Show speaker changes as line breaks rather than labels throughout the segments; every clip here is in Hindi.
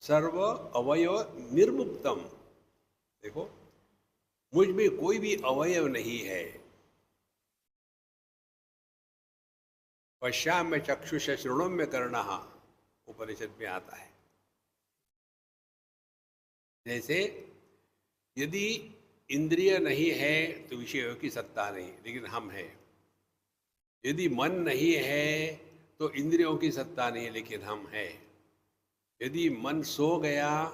सर्व अवयव निर्मुक्तम। देखो, मुझ में कोई भी अवयव नहीं है। पश्याम्य चक्षुष शृणुम्य कर्णः, उपनिषद में आता है। जैसे यदि इंद्रिय नहीं है तो विषयों की सत्ता नहीं, लेकिन हम हैं। यदि मन नहीं है तो इंद्रियों की सत्ता नहीं, लेकिन हम हैं। यदि मन सो गया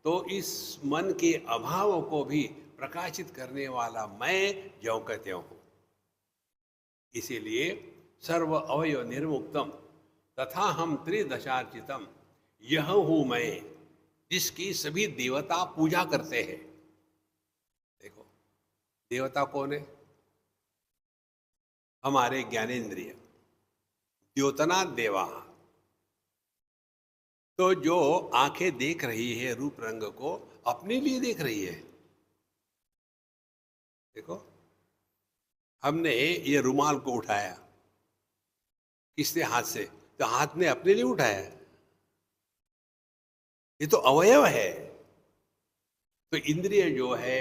तो इस मन के अभाव को भी प्रकाशित करने वाला मैं ज्यों का त्यों हूं। इसीलिए सर्व अवयव निर्मुक्तम तथा हम त्रिदशार्चितम, यह हूं मैं जिसकी सभी देवता पूजा करते हैं। देखो, देवता कौन है? हमारे ज्ञानेन्द्रिय, द्योतना देवा। तो जो आंखें देख रही है रूप रंग को, अपने लिए देख रही है। देखो, हमने ये रुमाल को उठाया किसने? हाथ से। तो हाथ ने अपने लिए उठाया, ये तो अवयव है। तो इंद्रिय जो है,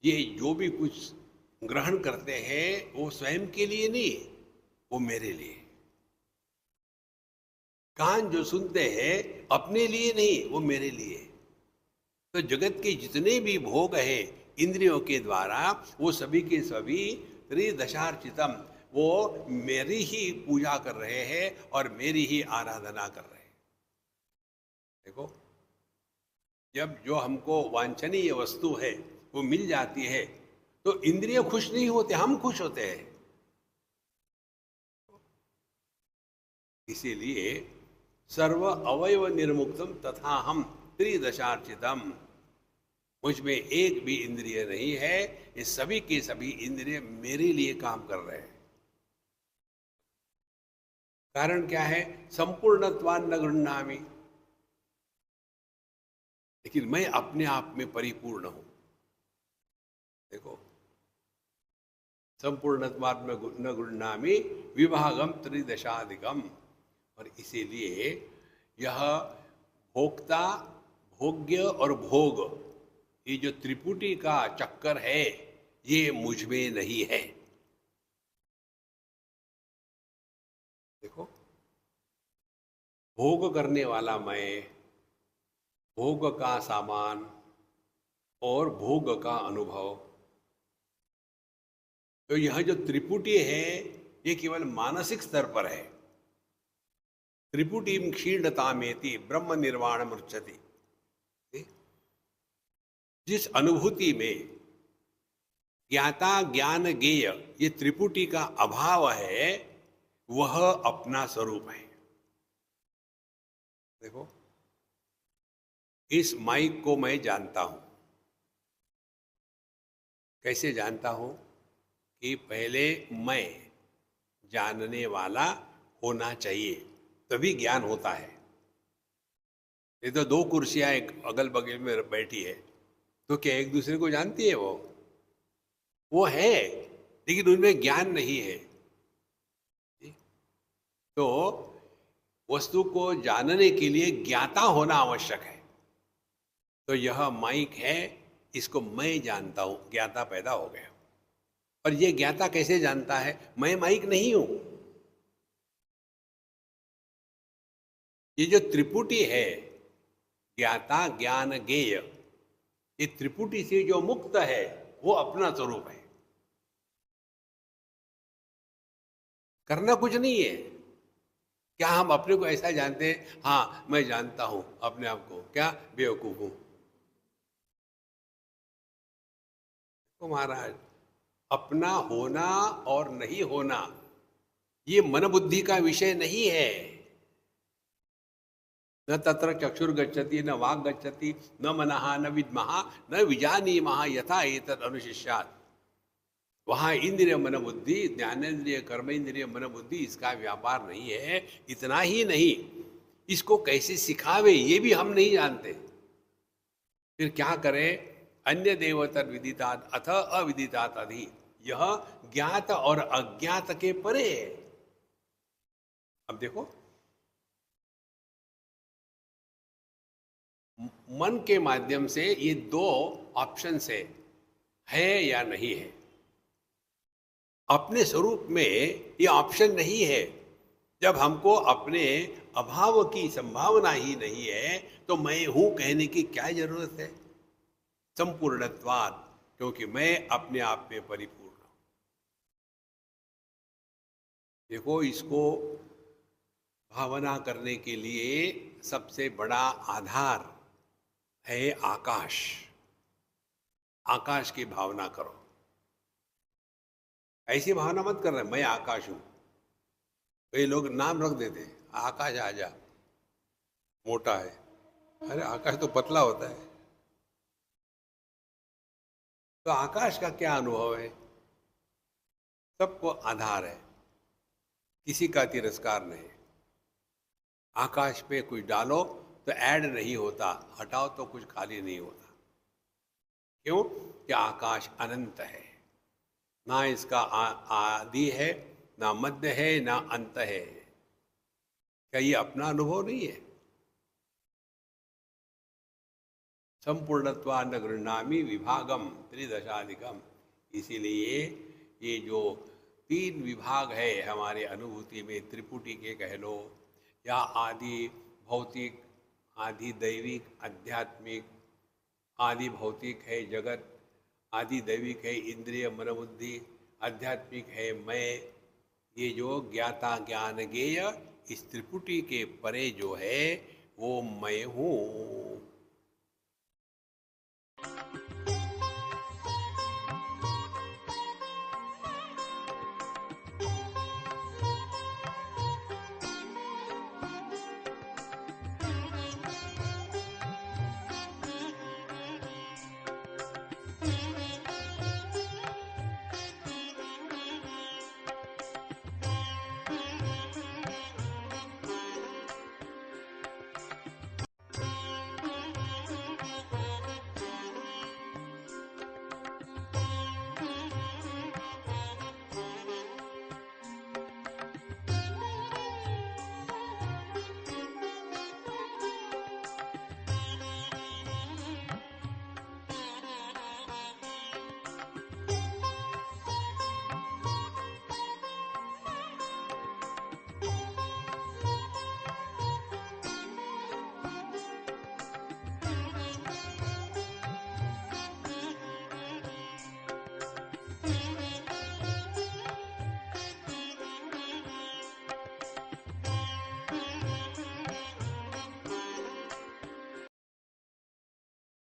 ये जो भी कुछ ग्रहण करते हैं वो स्वयं के लिए नहीं, वो मेरे लिए। कान जो सुनते हैं अपने लिए नहीं, वो मेरे लिए। तो जगत के जितने भी भोग हैं इंद्रियों के द्वारा, वो सभी के सभी त्रिदशार्चितम, वो मेरी ही पूजा कर रहे हैं और मेरी ही आराधना कर रहे हैं। देखो, जब जो हमको वांछनीय वस्तु है वो मिल जाती है तो इंद्रिय खुश नहीं होते, हम खुश होते हैं। इसीलिए सर्व अवयव निर्मुक्तम तथा हम त्रिदशार्चितम, मुझ में एक भी इंद्रिय नहीं है, ये सभी के सभी इंद्रिय मेरे लिए काम कर रहे हैं। कारण क्या है? संपूर्णत्वान न गृह्णामि, लेकिन मैं अपने आप में परिपूर्ण हूं। देखो, संपूर्णत्वात् न गृह्णामि विभागम त्रिदशाधिकम। और इसीलिए यह भोक्ता, भोग्य और भोग, ये जो त्रिपुटी का चक्कर है, ये मुझ में नहीं है। देखो, भोग करने वाला मैं, भोग का सामान और भोग का अनुभव, तो यह जो त्रिपुटी है ये केवल मानसिक स्तर पर है। त्रिपुटीम क्षीणतामेति ब्रह्म निर्वाण मूर्छति। जिस अनुभूति में ज्ञाता ज्ञान ज्ञेय ये त्रिपुटी का अभाव है, वह अपना स्वरूप है। देखो, इस माइक को मैं जानता हूं। कैसे जानता हूं? कि पहले मैं जानने वाला होना चाहिए, तभी ज्ञान होता है। ये तो दो कुर्सियां एक अगल बगल में बैठी है, तो क्या एक दूसरे को जानती है? वो है, लेकिन उनमें ज्ञान नहीं है। तो वस्तु को जानने के लिए ज्ञाता होना आवश्यक है। तो यह माइक है, इसको मैं जानता हूं, ज्ञाता पैदा हो गया। और ये ज्ञाता कैसे जानता है? मैं माइक नहीं हूं। ये जो त्रिपुटी है, ज्ञाता ज्ञान ज्ञेय, ये त्रिपुटी से जो मुक्त है वो अपना स्वरूप है। करना कुछ नहीं है। क्या हम अपने को ऐसा जानते हैं? हाँ, मैं जानता हूं अपने आप को, क्या बेवकूफ हूं। तो महाराज, अपना होना और नहीं होना ये मन बुद्धि का विषय नहीं है। न तत्र चक्षुर्गच्छति न वाग गच्छति न मनः न विद्मः न विजानीमः यथा एतद् अनुशिष्यात्। वहां इंद्रिय मन बुद्धि, ज्ञानेन्द्रिय कर्मेंद्रिय मन बुद्धि, इसका व्यापार नहीं है। इतना ही नहीं, इसको कैसे सिखावे ये भी हम नहीं जानते। फिर क्या करें? अन्य देवतर विदितात अथ अविदितात अधि, यह ज्ञात और अज्ञात के परे है। अब देखो, मन के माध्यम से ये दो ऑप्शन है या नहीं है। अपने स्वरूप में ये ऑप्शन नहीं है। जब हमको अपने अभाव की संभावना ही नहीं है तो मैं हूं कहने की क्या जरूरत है। संपूर्णत्वात्, क्योंकि मैं अपने आप में परिपूर्ण हूं। देखो, इसको भावना करने के लिए सबसे बड़ा आधार है आकाश। आकाश की भावना करो। ऐसी भावना मत कर रहे मैं आकाश हूं। कई लोग नाम रख देते हैं, आकाश आजा, मोटा है। अरे आकाश तो पतला होता है। तो आकाश का क्या अनुभव है? सबको आधार है, किसी का तिरस्कार नहीं। आकाश पे कुछ डालो तो ऐड नहीं होता, हटाओ तो कुछ खाली नहीं होता। क्यों? कि आकाश अनंत है। ना इसका आदि है, ना मध्य है, ना अंत है। क्या ये अपना अनुभव नहीं है? संपूर्णत्वा न गृह्णामि विभागम त्रिदशाधिकम। इसीलिए ये जो 3 विभाग है हमारे अनुभूति में, त्रिपुटी के कह लो, या आदि भौतिक, आदि दैविक, आध्यात्मिक। आदि भौतिक है जगत, आदि दैविक है इंद्रिय मन बुद्धि, आध्यात्मिक है मैं। ये जो ज्ञाता ज्ञान ज्ञेय, इस त्रिपुटी के परे जो है वो मैं हूँ।